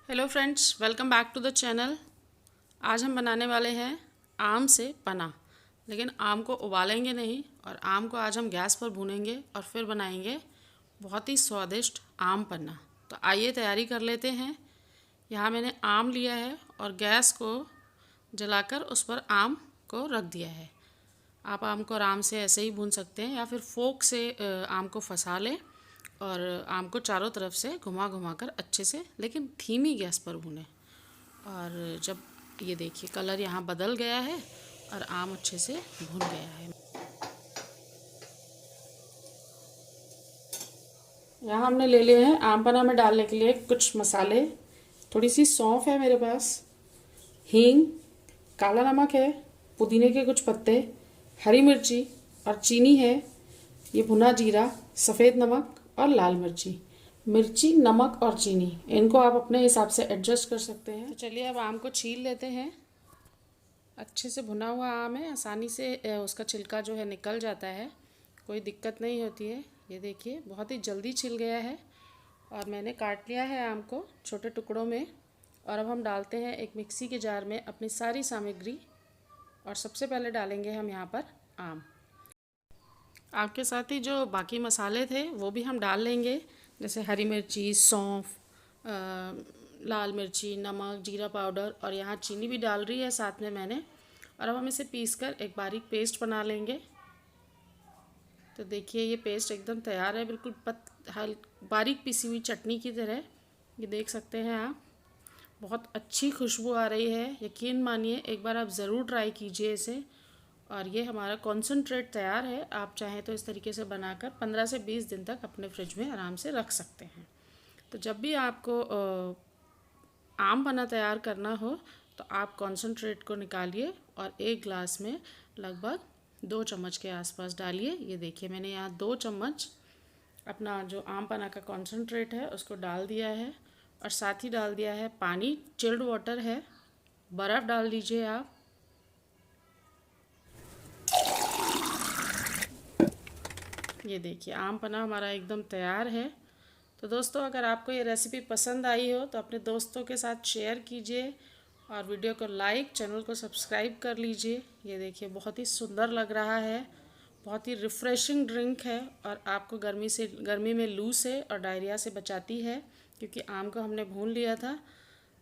Hello friends, welcome back to the channel. आज हम बनाने वाले हैं आम से पना। लेकिन आम को उबालेंगे नहीं और आम को आज हम गैस पर भूनेंगे और फिर बनाएंगे बहुत ही स्वादिष्ट आम पन्ना। तो आइए तैयारी कर लेते हैं। यहाँ मैंने आम लिया है और गैस को जलाकर उस पर आम को रख दिया है। आप आम को आराम से ऐसे ही भून सकते हैं या फिर फोक से आम को फंसा लें और आम को चारों तरफ से घुमा घुमा कर अच्छे से, लेकिन धीमी गैस पर भूनें। और जब ये देखिए कलर यहाँ बदल गया है और आम अच्छे से भुन गया है। यहाँ हमने ले लिए हैं आम पन्ना में डालने के लिए कुछ मसाले। थोड़ी सी सौंफ है मेरे पास, हींग, काला नमक है, पुदीने के कुछ पत्ते, हरी मिर्ची और चीनी है। ये भुना जीरा, सफ़ेद नमक और लाल मिर्ची, नमक और चीनी, इनको आप अपने हिसाब से एडजस्ट कर सकते हैं। तो चलिए अब आम को छील लेते हैं। अच्छे से भुना हुआ आम है, आसानी से उसका छिलका जो है निकल जाता है, कोई दिक्कत नहीं होती है। ये देखिए बहुत ही जल्दी छिल गया है और मैंने काट लिया है आम को छोटे टुकड़ों में। और अब हम डालते हैं एक मिक्सी के जार में अपनी सारी सामग्री। और सबसे पहले डालेंगे हम यहाँ पर आम। आपके साथ ही जो बाकी मसाले थे वो भी हम डाल लेंगे, जैसे हरी मिर्ची, सौंफ, लाल मिर्ची, नमक, जीरा पाउडर और यहाँ चीनी भी डाल रही है साथ में मैंने। और अब हम इसे पीसकर एक बारीक पेस्ट बना लेंगे। तो देखिए ये पेस्ट एकदम तैयार है, बिल्कुल बारीक पीसी हुई चटनी की तरह। ये देख सकते हैं आप, बहुत अच्छी खुशबू आ रही है। यकीन मानिए, एक बार आप ज़रूर ट्राई कीजिए इसे। और ये हमारा कॉन्सेंट्रेट तैयार है। आप चाहें तो इस तरीके से बनाकर 15 से 20 दिन तक अपने फ्रिज में आराम से रख सकते हैं। तो जब भी आपको आम पन्ना तैयार करना हो तो आप कॉन्सेंट्रेट को निकालिए और एक ग्लास में लगभग 2 चम्मच के आसपास डालिए। ये देखिए मैंने यहाँ 2 चम्मच अपना जो आम पन्ना का कॉन्सेंट्रेट है उसको डाल दिया है। और साथ ही डाल दिया है पानी, चिल्ड वाटर है, बर्फ़ डाल दीजिए आप। ये देखिए आम पन्ना हमारा एकदम तैयार है। तो दोस्तों, अगर आपको ये रेसिपी पसंद आई हो तो अपने दोस्तों के साथ शेयर कीजिए और वीडियो को लाइक, चैनल को सब्सक्राइब कर लीजिए। ये देखिए बहुत ही सुंदर लग रहा है, बहुत ही रिफ़्रेशिंग ड्रिंक है और आपको गर्मी में लू से और डायरिया से बचाती है, क्योंकि आम को हमने भून लिया था।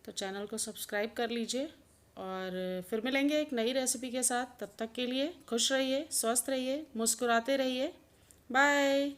तो चैनल को सब्सक्राइब कर लीजिए और फिर मिलेंगे एक नई रेसिपी के साथ। तब तक के लिए खुश रहिए, स्वस्थ रहिए, मुस्कुराते रहिए। बाय।